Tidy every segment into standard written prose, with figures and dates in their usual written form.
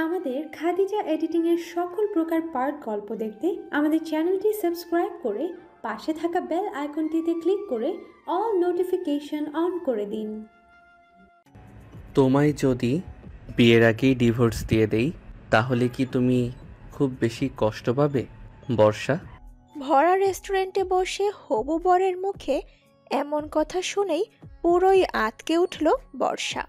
আমাদের খাদিজা এডিটিং এর সকল প্রকার পার্ট গল্প দেখতে আমাদের চ্যানেলটি সাবস্ক্রাইব করে পাশে থাকা বেল আইকনটিতে ক্লিক করে অল নোটিফিকেশন অন করে দিন। তোমায় যদি বিয়ের আগেই ডিভোর্স দিয়ে দেই তাহলে কি তুমি খুব বেশি কষ্ট পাবে বর্ষা? ভরা রেস্টুরেন্টে বসে হবু বরের মুখে এমন কথা শুনেই পুরোই আঁতকে উঠল বর্ষা।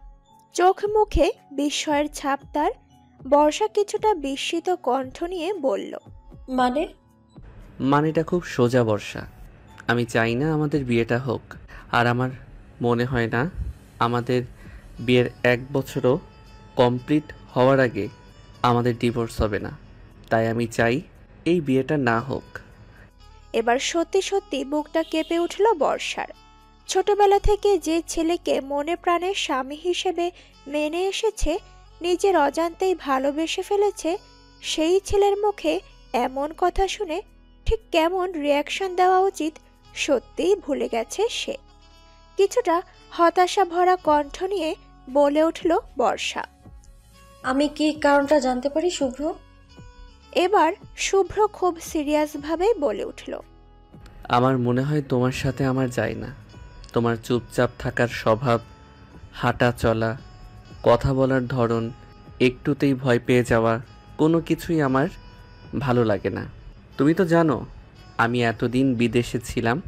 চোখ মুখে বিস্ময়ের ছাপ তার। বর্ষা কিছুটা বিস্মিত কণ্ঠ নিয়ে বলল, মানেটা খুব সোজা বর্ষা। আমি চাই না আমাদের বিয়েটা হোক, আর আমার মনে হয় না আমাদের বিয়ের 1 বছরও কমপ্লিট হওয়ার আগে আমাদের ডিভোর্স হবে না। তাই আমি চাই এই বিয়েটা না হোক। এবার সত্যি সত্যি বুকটা কেঁপে উঠল বর্ষার। ছোটবেলা থেকে যে ছেলেকে মনে প্রাণে স্বামী হিসেবে মেনে এসেছে, নিজের অজান্তেই ভালোবেসে ফেলেছে, সেই ছেলের মুখে এমন কথা শুনে ঠিক কেমন রিয়াকশন দেওয়া উচিত সত্যিই ভুলে গেছে সে। কিছুটা হতাশা ভরা কণ্ঠ নিয়ে বলে উঠল বর্ষা, আমি কি কারণটা জানতে পারি শুভ্র? এবার শুভ্র খুব সিরিয়াসভাবে বলে উঠল, আমার মনে হয় তোমার সাথে আমার যায় না। তোমার চুপচাপ থাকার স্বভাব, হাঁটা চলা, কথা বলার ধরন, একটুতেই ভয় পেয়ে যাওয়া, কোনো কিছুই আমার ভালো লাগে না। তুমি তো জানো আমি এতদিন বিদেশে ছিলাম,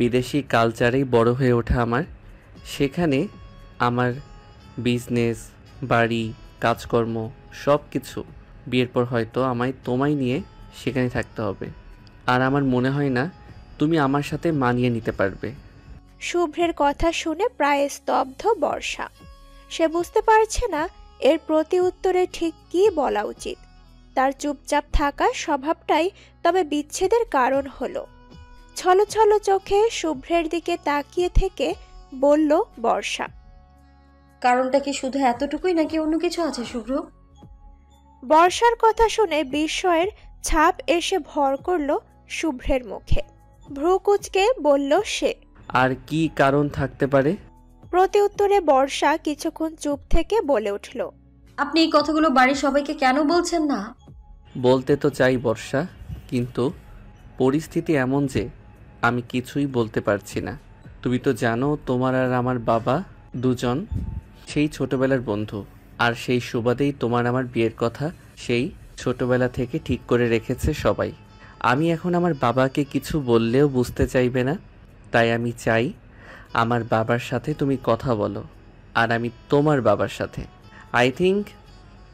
বিদেশি কালচারেই বড় হয়ে ওঠা আমার। সেখানে আমার বিজনেস, বাড়ি, কাজকর্ম সব কিছু। বিয়ের পর হয়তো আমায় তোমায় নিয়ে সেখানে থাকতে হবে, আর আমার মনে হয় না তুমি আমার সাথে মানিয়ে নিতে পারবে। শুভ্রের কথা শুনে প্রায় স্তব্ধ বর্ষা। সে বুঝতে পারছে না এর প্রতি উত্তরে ঠিক কী বলা উচিত। তার চুপচাপ থাকা স্বভাবটাই তবে বিচ্ছেদের কারণ হলো। ছলছল চোখে শুভ্রের দিকে তাকিয়ে থেকে বলল বর্ষা, কারণটা কি শুধু এতটুকুই নাকি অন্য কিছু আছে শুভ্র? বর্ষার কথা শুনে বিস্ময়ের ছাপ এসে ভর করল শুভ্রের মুখে। ভ্রু কুঁচকে বলল সে, আর কি কারণ থাকতে পারে? প্রতি উত্তরে বর্ষা কিছুক্ষণ চুপ থেকে বলে উঠল, আপনি এই কথাগুলো বাড়ির সবাইকে কেন বলছেন না? বলতে তো চাই বর্ষা, কিন্তু পরিস্থিতি এমন যে আমি কিছুই বলতে পারছি না। তুমি তো জানো তোমার আর আমার বাবা দুজন সেই ছোটবেলার বন্ধু, আর সেই সুবাদেই তোমার আমার বিয়ের কথা সেই ছোটবেলা থেকে ঠিক করে রেখেছে সবাই। আমি এখন আমার বাবাকে কিছু বললেও বুঝতে চাইবে না। তাই আমি চাই আমার বাবার সাথে তুমি কথা বলো, আর আমি তোমার বাবার সাথে। আই থিঙ্ক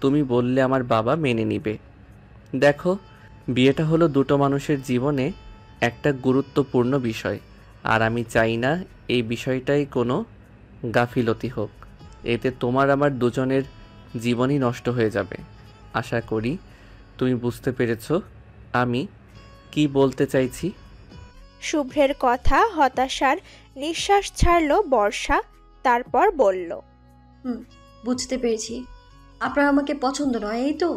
তুমি বললে আমার বাবা মেনে নিবে। দেখো, বিয়েটা হলো দুটো মানুষের জীবনে একটা গুরুত্বপূর্ণ বিষয়, আর আমি চাই না এই বিষয়টাই কোনো গাফিলতি হোক। এতে তোমার আমার দুজনের জীবনই নষ্ট হয়ে যাবে। আশা করি তুমি বুঝতে পেরেছো আমি কি বলতে চাইছি। শুভ্রের কথা হতাশার নিঃশ্বাস ছাড়ল বর্ষা। তারপর বলল, বুঝতে পেরেছি। আপনার আমাকে পছন্দ নয়, এই তো?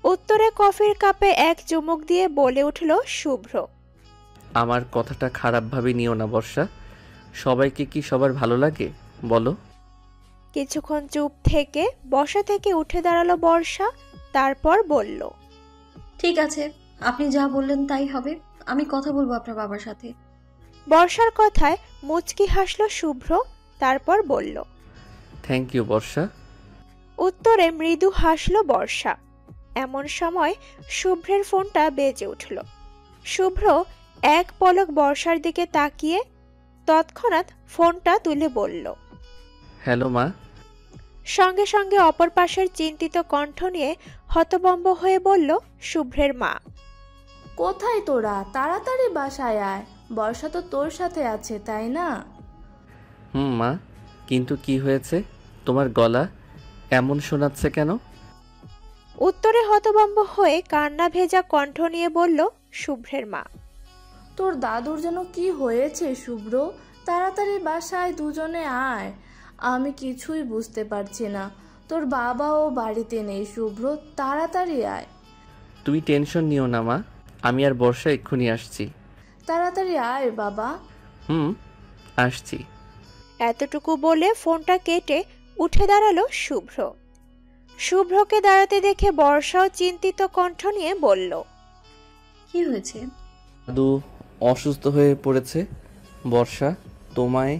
উত্তরে কফির কাপে এক চুমুক দিয়ে বলে উঠল শুভ্র, আমার কথাটা খারাপভাবে নিও না বর্ষা। সবাইকে কি সবার ভালো লাগে বলো? কিছুক্ষণ চুপ থেকে বসা থেকে উঠে দাঁড়ালো বর্ষা। তারপর বলল, ঠিক আছে, আপনি যা বললেন তাই হবে। আমি কথা বলবো আপনার বাবার সাথে। বর্ষার কথায় মুচকি হাসল শুভ্র। তারপর বলল, থ্যাংক ইউ বর্ষা। উত্তরে মৃদু হাসল বর্ষা। এমন সময় শুভ্রের ফোনটা বেজে উঠল। শুভ্র এক পলক বর্ষার দিকে তাকিয়ে তৎক্ষণাৎ ফোনটা তুলে বলল, হ্যালো মা। সঙ্গে সঙ্গে অপর পাশের চিন্তিত কণ্ঠ নিয়ে হতভম্ব হয়ে বলল শুভ্রের মা, কোথায় তোরা? তাড়াতাড়ি বাসায় আয়, বর্ষা তো তোর সাথে আছে, তাই না? মা, কিন্তু কি হয়েছে? তোমার গলা এমন শোনাচ্ছে কেন? উত্তরে হতভম্ব হয়ে কান্না ভেজা কণ্ঠ নিয়ে বলল শুভ্রের মা, তোর দাদুর যেন কি হয়েছে শুভ্র, তাড়াতাড়ি বাসায় দুজনে আয়। আমি কিছুই বুঝতে পারছি না। তোর বাবাও বাড়িতে নেই শুভ্র, তাড়াতাড়ি আয়। তুমি টেনশন নিও না মা, আমি আর বর্ষা এক্ষুনি আসছি। তাড়াতাড়ি আয় বাবা। আসছি। এতটুকু বলে ফোনটা কেটে উঠে দাঁড়ালো শুভ্র। শুভ্রকে দাঁড়াতে দেখে বর্ষাও চিন্তিত কণ্ঠ নিয়ে বলল, কি হয়েছে? দাদু অসুস্থ হয়ে পড়েছে। বর্ষা, তোমায়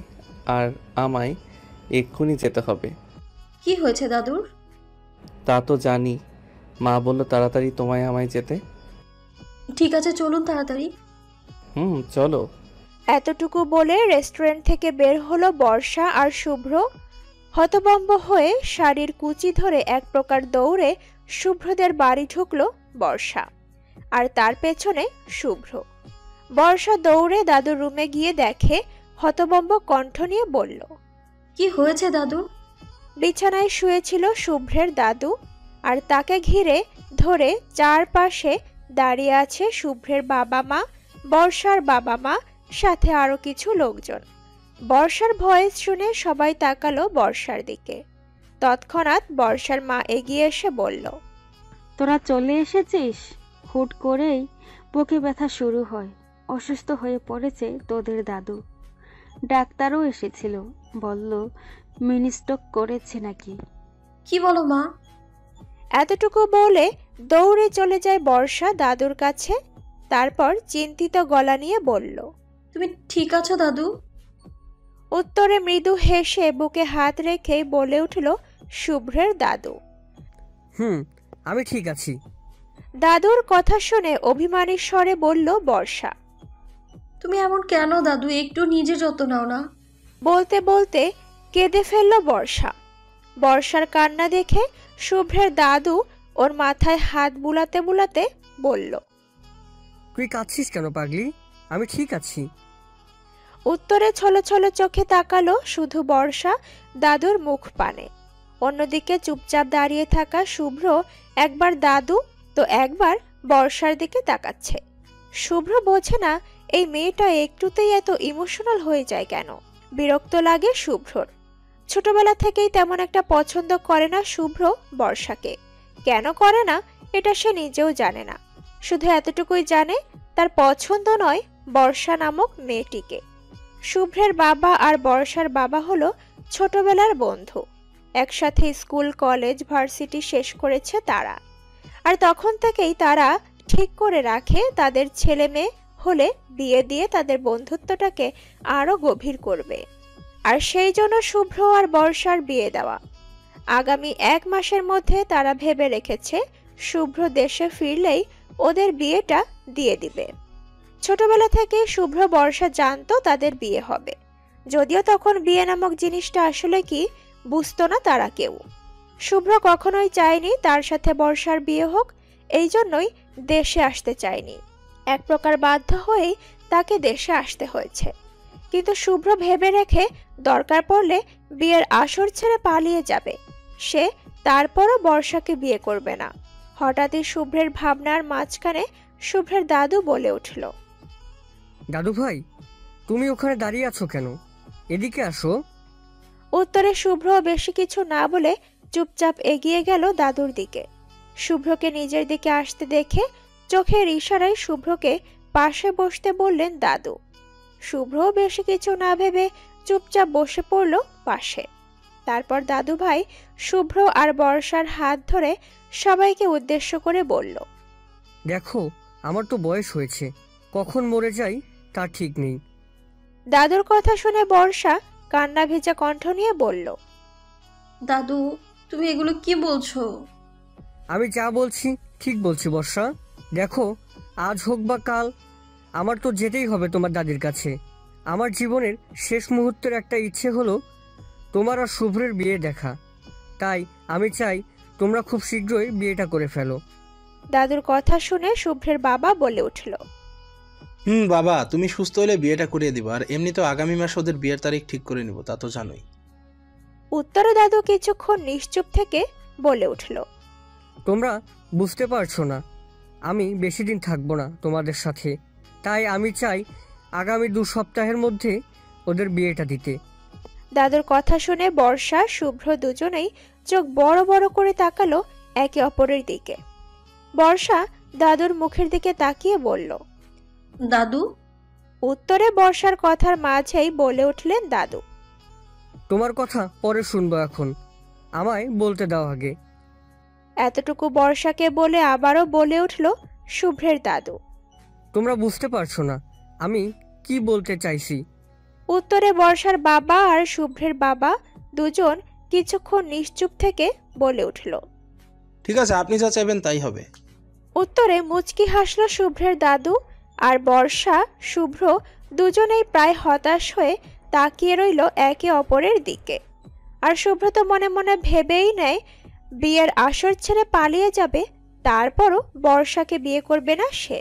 আর আমায় এক্ষুনি যেতে হবে। কি হয়েছে দাদুর? তা তো জানি, মা বলল তাড়াতাড়ি তোমায় আমায় যেতে। ঠিক আছে, চলুন তাড়াতাড়ি। চলো। এতটুকু বলে রেস্টুরেন্ট থেকে বের হলো বর্ষা আর শুভ্র। হতভম্ব হয়ে শাড়ির কুচি ধরে এক প্রকার দৌড়ে শুভ্রদের বাড়ি ঢুকলো বর্ষা, আর তার পেছনে শুভ্র। বর্ষা দৌড়ে দাদুর রুমে গিয়ে দেখে, হতভম্ব কণ্ঠ নিয়ে বলল, কি হয়েছে দাদুর? বিছানায় শুয়েছিল শুভ্রের দাদু, আর তাকে ঘিরে ধরে চারপাশে দাঁড়িয়ে আছে শুভ্রের বাবা মা, বর্ষার বাবা মা, সাথে আরো কিছু লোকজন। বর্ষার ভয়েস শুনে সবাই তাকালো বর্ষার দিকে। তৎক্ষণাৎ বর্ষার মা এগিয়ে এসে বলল, তোরা চলে এসেছিস? হুট করেই বুকে ব্যথা শুরু হয়, অসুস্থ হয়ে পড়েছে তোদের দাদু। ডাক্তারও এসেছিল, বলল মিনি স্ট্রোক করেছে নাকি। কি বলো মা? এতটুকু বলে দৌড়ে চলে যায় বর্ষা দাদুর কাছে। তারপর চিন্তিত গলা নিয়ে বলল, তুমি ঠিক আছো দাদু? উত্তরে মৃদু হেসে বুকে হাত রেখে বলে উঠল শুভ্রের দাদু। আমি ঠিক আছি। দাদুর কথা শুনে অভিমানী স্বরে বলল বর্ষা। তুমি এমন কেন দাদু? একটু নিজের যত্ন নাও না। বলতে বলতে কেঁদে ফেলল বর্ষা। বর্ষার কান্না দেখে শুভ্রের দাদু ওর মাথায় হাত বুলাতে বুলাতে বলল, তুই কাঁদছিস কেন পাগলি? আমি ঠিক আছি। উত্তরে ছলছল চোখে তাকালো শুধু বর্ষা দাদুর মুখ পানে। অন্যদিকে চুপচাপ দাঁড়িয়ে থাকা শুভ্র একবার দাদু তো একবার বর্ষার দিকে তাকাচ্ছে। শুভ্র বোঝে না এই মেয়েটা একটুতেই এত ইমোশনাল হয়ে যায় কেন। বিরক্ত লাগে শুভ্রর। ছোটবেলা থেকেই তেমন একটা পছন্দ করে না শুভ্র বর্ষাকে। কেন করে না এটা সে নিজেও জানে না, শুধু এতটুকুই জানে তার পছন্দ নয় বর্ষা নামক মেয়েটিকে। শুভ্রের বাবা আর বর্ষার বাবা হলো ছোটবেলার বন্ধু। একসাথে স্কুল, কলেজ, ভার্সিটি শেষ করেছে তারা। আর তখন থেকেই তারা ঠিক করে রাখে তাদের ছেলে মেয়ে হলে বিয়ে দিয়ে তাদের বন্ধুত্বটাকে আরো গভীর করবে। আর সেই জন্য শুভ্র আর বর্ষার বিয়ে দেওয়া। আগামী 1 মাসের মধ্যে তারা ভেবে রেখেছে শুভ্র দেশে ফিরলেই ওদের বিয়েটা দিয়ে দিবে। ছোটবেলা থেকে শুভ্র বর্ষা জানতো তাদের বিয়ে হবে, যদিও তখন বিয়ে নামক জিনিসটা আসলে কি বুঝতো না তারা কেউ। শুভ্র কখনোই চায়নি তার সাথে বর্ষার বিয়ে হোক, এই জন্যই দেশে আসতে চায়নি। এক প্রকার বাধ্য হয়েই তাকে দেশে আসতে হয়েছে। কিন্তু শুভ্র ভেবে রেখে দরকার পড়লে বিয়ের আসর ছেড়ে পালিয়ে যাবে। সে তারপরও বর্ষাকে বিয়ে করবে না। হঠাৎই শুভ্রের ভাবনার মাঝখানে শুভ্রের দাদু বলে উঠল, দাদু ভাই, তুমি ওখানে দাঁড়িয়ে আছো কেন? এদিকে আসো। উত্তরে শুভ্র বেশি কিছু না বলে চুপচাপ এগিয়ে গেল দাদুর দিকে। শুভ্রকে নিজের দিকে আসতে দেখে চোখের ইশারায় শুভ্রকে পাশে বসতে বললেন দাদু। শুভ্র বেশি কিছু না ভেবে চুপচাপ বসে পড়ল পাশে। তারপর দাদু ভাই শুভ্র আর বর্ষার হাত ধরে সবাইকে উদ্দেশ্য করে বলল, দেখো, আমার তো বয়স হয়েছে, কখন মরে যাই তার ঠিক নেই। দাদুর কথা শুনে বর্ষা কান্না ভেজা কণ্ঠ নিয়ে বলল, দাদু, তুমি এগুলো কি বলছো? আমি যা বলছি ঠিক বলছি বর্ষা। দেখো, আজ হোক বা কাল আমার তো যেতেই হবে তোমার দাদির কাছে। আমার জীবনের শেষ মুহূর্তের একটা ইচ্ছে হলো তোমার আর শুভ্রের বিয়ে দেখা। তাই আমি চাই তোমরা খুব শীঘ্রই বিয়েটা করে ফেলো। দাদুর কথা শুনে শুভ্রের বাবা বলে উঠল, বাবা, তুমি সুস্থ হলে বিয়েটা করিয়ে দিবা। আর এমনি তো আগামী মাসে ওদের বিয়ের তারিখ ঠিক করে নিব, তা তো জানোই। উত্তরে দাদু কিছুক্ষণ নিশ্চুপ থেকে বলে উঠল, তোমরা বুঝতে পারছো না, আমি বেশি দিন থাকবো না তোমাদের সাথে। তাই আমি চাই আগামী 2 সপ্তাহের মধ্যে ওদের বিয়েটা দিতে। দাদুর কথা শুনে বর্ষা শুভ্র দুজনেই চোখ বড় বড় করে তাকালো একে অপরের দিকে। বর্ষা দাদুর মুখের দিকে তাকিয়ে বলল, দাদু। উত্তরে বর্ষার কথার মাঝেই বলে উঠলেন দাদু। তোমার কথা পরে শুনবো, এখন আমায় বলতে দাও আগে। এতটুকু বর্ষাকে বলে আবারও বলে উঠল শুভ্রের দাদু। তোমরা বুঝতে পারছো না আমি কি বলতে চাইছি। উত্তরে বর্ষার বাবা আর শুভ্রের বাবা দুজন কিছুক্ষণ নিশ্চুপ থেকে বলে উঠল, ঠিক আছে, আপনি যা চাইবেন তাই হবে। উত্তরে মুচকি হাসল শুভ্রের দাদু। আর বর্ষা শুভ্র দুজনেই প্রায় হতাশ হয়ে তাকিয়ে রইল একে অপরের দিকে। আর শুভ্র তো মনে মনে ভেবেই নেয় বিয়ের আসর ছেড়ে পালিয়ে যাবে, তারপরও বর্ষাকে বিয়ে করবে না সে।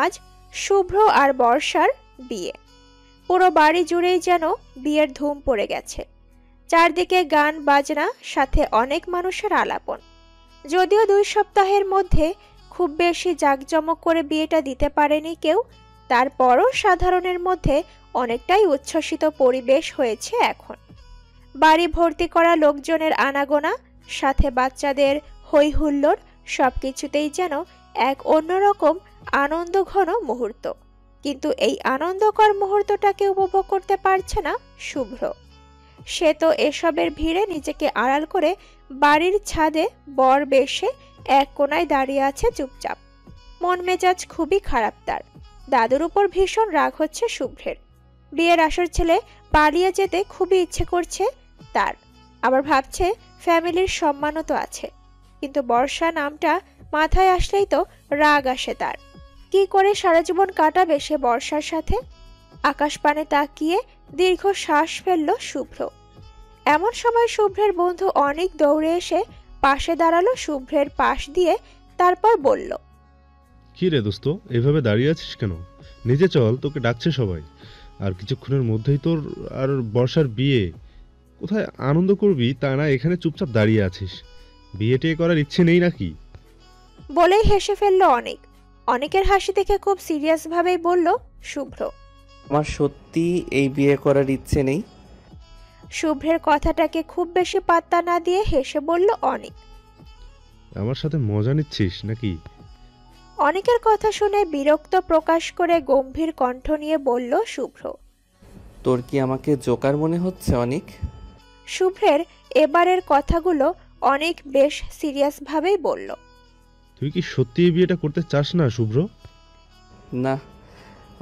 আজ শুভ্র আর বর্ষার বিয়ে। পুরো বাড়ি জুড়েই যেন বিয়ের ধুম পড়ে গেছে। চারদিকে গান বাজনা, সাথে অনেক মানুষের আলাপন। যদিও 2 সপ্তাহের মধ্যে খুব বেশি জাঁকজমক করে বিয়েটা দিতে পারেনি কেউ, তারপরও সাধারণের মধ্যে অনেকটাই উচ্ছ্বসিত পরিবেশ হয়েছে এখন। বাড়ি ভর্তি করা লোকজনের আনাগোনা, সাথে বাচ্চাদের হই হুল্লোড়, সবকিছুতেই যেন এক অন্যরকম আনন্দঘন মুহূর্ত। কিন্তু এই আনন্দকর মুহূর্তটাকে উপভোগ করতে পারছে না শুভ্র। সে তো এসবের ভিড়ে নিজেকে আড়াল করে বাড়ির ছাদে বর বেশে এক কোনায় দাঁড়িয়ে আছে চুপচাপ। মন মেজাজ খুবই খারাপ তার। দাদুর উপর ভীষণ রাগ হচ্ছে শুভ্রের। বিয়ের আসর ছেলে পালিয়ে যেতে খুবই ইচ্ছে করছে তার। আবার ভাবছে ফ্যামিলির সম্মানও তো আছে, কিন্তু বর্ষা নামটা মাথায় আসলেই তো রাগ আসে তার। কি করে সারা জীবন কাটাবে সে বর্ষার সাথে? আকাশ পানে তাকিয়ে দীর্ঘ শ্বাস ফেলল শুভ্র। এমন সময় শুভ্রের বন্ধু অনেক দৌড়ে এসে পাশে দাঁড়ালো শুভ্রের পাশ দিয়ে, তারপর বলল, কি রে দোস্ত, এভাবে দাঁড়িয়ে আছিস কেন? নিজে চল, তোকে ডাকছে সবাই। আর কিছুক্ষণের মধ্যেই তোর আর বর্ষার বিয়ে। কোথায় আনন্দ করবি তা না, এখানে চুপচাপ দাঁড়িয়ে আছিস। বিয়ে টিয়ে করার ইচ্ছে নেই নাকি? বলেই হেসে ফেলল অনেক। অনেকের হাসি দেখে খুব সিরিয়াস ভাবেই বলল শুভ্র, আমার সত্যি এই বিয়ে করার ইচ্ছে নেই। শুভ্রের কথাটাকে খুব বেশি পাত্তা না দিয়ে হেসে বলল অনেক। আমার সাথে মজা নিচ্ছিস নাকি? অনেকের কথা শুনে বিরক্ত প্রকাশ করে গম্ভীর কণ্ঠ নিয়ে বলল শুভ্র। তোর কি আমাকে জোকার মনে হচ্ছে অনেক? শুভ্রের এবারের কথাগুলো অনেক বেশ সিরিয়াস ভাবেই বলল, তুই কি সত্যি এই বিয়েটা করতে চাস না শুভ্র? না,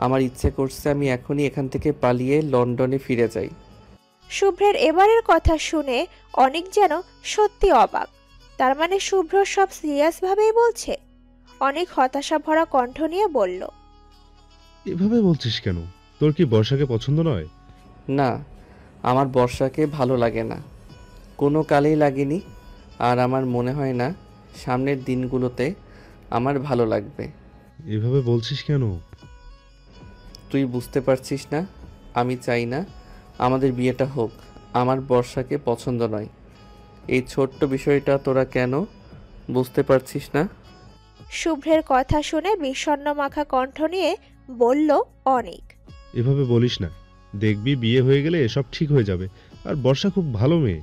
আমার ইচ্ছে করছে আমি এখনই এখান থেকে পালিয়ে লন্ডনে ফিরে যাই। শুভ্রের এবারের কথা শুনে অনেক যেন সত্যি অবাক। তার মানে শুভ্র সব সিরিয়াস ভাবেই বলছে? অনেক হতাশা ভরা কণ্ঠ নিয়ে বলল, এভাবে বলছিস কেন? তোর কি বর্ষাকে পছন্দ নয়? না, আমার বর্ষাকে ভালো লাগে না, কোনো কালেই লাগেনি। আর আমার মনে হয় না সামনের দিনগুলোতে আমার ভালো লাগবে। এভাবে বলছিস কেন? তুই বুঝতে পারছিস না? আমি চাই না আমাদের বিয়েটা হোক। আমার বর্ষাকে পছন্দ নয়। এই ছোট্ট বিষয়টা তোরা কেন বুঝতে পারছিস না? শুভ্রের কথা শুনে বিষণ্ণ মাখা কণ্ঠ নিয়ে বলল অনেক। এভাবে বলিস না, দেখবি বিয়ে হয়ে গেলে এসব ঠিক হয়ে যাবে। আর বর্ষা খুব ভালো মেয়ে।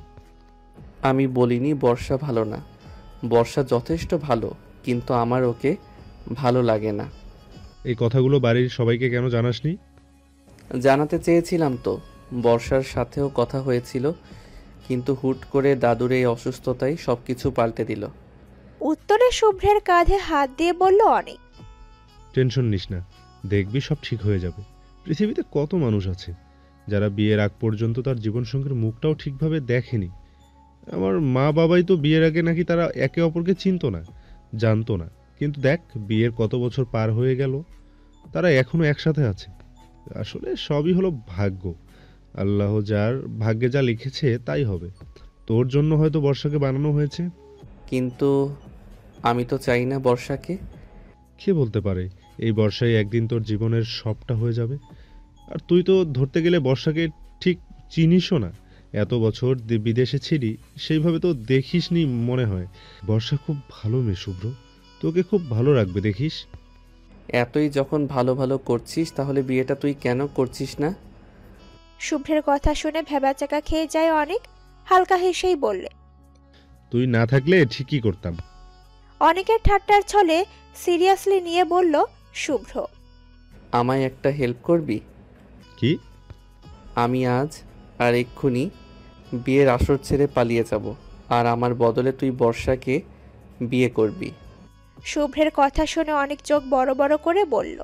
আমি বলিনি বর্ষা ভালো না, বর্ষা যথেষ্ট ভালো, কিন্তু আমার ওকে ভালো লাগে না। এই কথাগুলো বাড়ির সবাইকে কেন জানাসনি? জানাতে চেয়েছিলাম তো, বর্ষার সাথেও কথা হয়েছিল, কিন্তু হুট করে দাদুর এই অসুস্থতায় সব কিছু পাল্টে দিল। উত্তরে শুভ্রের কাঁধে হাত দিয়ে বলল অনেক। টেনশন নিস না, দেখবি সব ঠিক হয়ে যাবে। পৃথিবীতে কত মানুষ আছে যারা বিয়ের আগ পর্যন্ত তার জীবনসঙ্গীর মুখটাও ঠিকভাবে দেখেনি। আমার মা বাবাই তো বিয়ের আগে নাকি তারা একে অপরকে চিনতো না, জানতো না, কিন্তু দেখ বিয়ের কত বছর পার হয়ে গেল, তারা এখনো একসাথে আছে। আসলে সবই হলো ভাগ্য। আল্লাহ যার ভাগ্যে যা লিখেছে তাই হবে। তোর জন্য হয়তো বর্ষাকে বানানো হয়েছে। কিন্তু আমি তো চাই না বর্ষাকে। কে বলতে পারে এই বর্ষায় একদিন তোর জীবনের সবটা হয়ে যাবে। আর তুই তো ধরতে গেলে বর্ষাকে ঠিক চিনিসও না। এত বছর বিদেশে ছিলি, সেইভাবে তো দেখিসনি মনে হয়। বর্ষা খুব ভালো মেয়ে শুভ্র, তোকে খুব ভালো রাখবে দেখিস। এতই যখন ভালো ভালো করছিস, তাহলে বিয়েটা তুই কেন করছিস না? শুভ্রের কথা শুনে ভেবাচাকা খেয়ে যায় অনেক। হালকা হেসেই বললে, তুই না থাকলে ঠিকই করতাম। অনেকের ঠাট্টার ছলে সিরিয়াসলি নিয়ে বলল শুভ্র, আমায় একটা হেল্প করবি? কি? আমি আজ আর এক্ষুনি বিয়ের আসর ছেড়ে পালিয়ে যাব, আর আমার বদলে তুই বর্ষাকে বিয়ে করবি। শুভ্রের কথা শুনে অনেক চোখ বড় বড় করে বলল,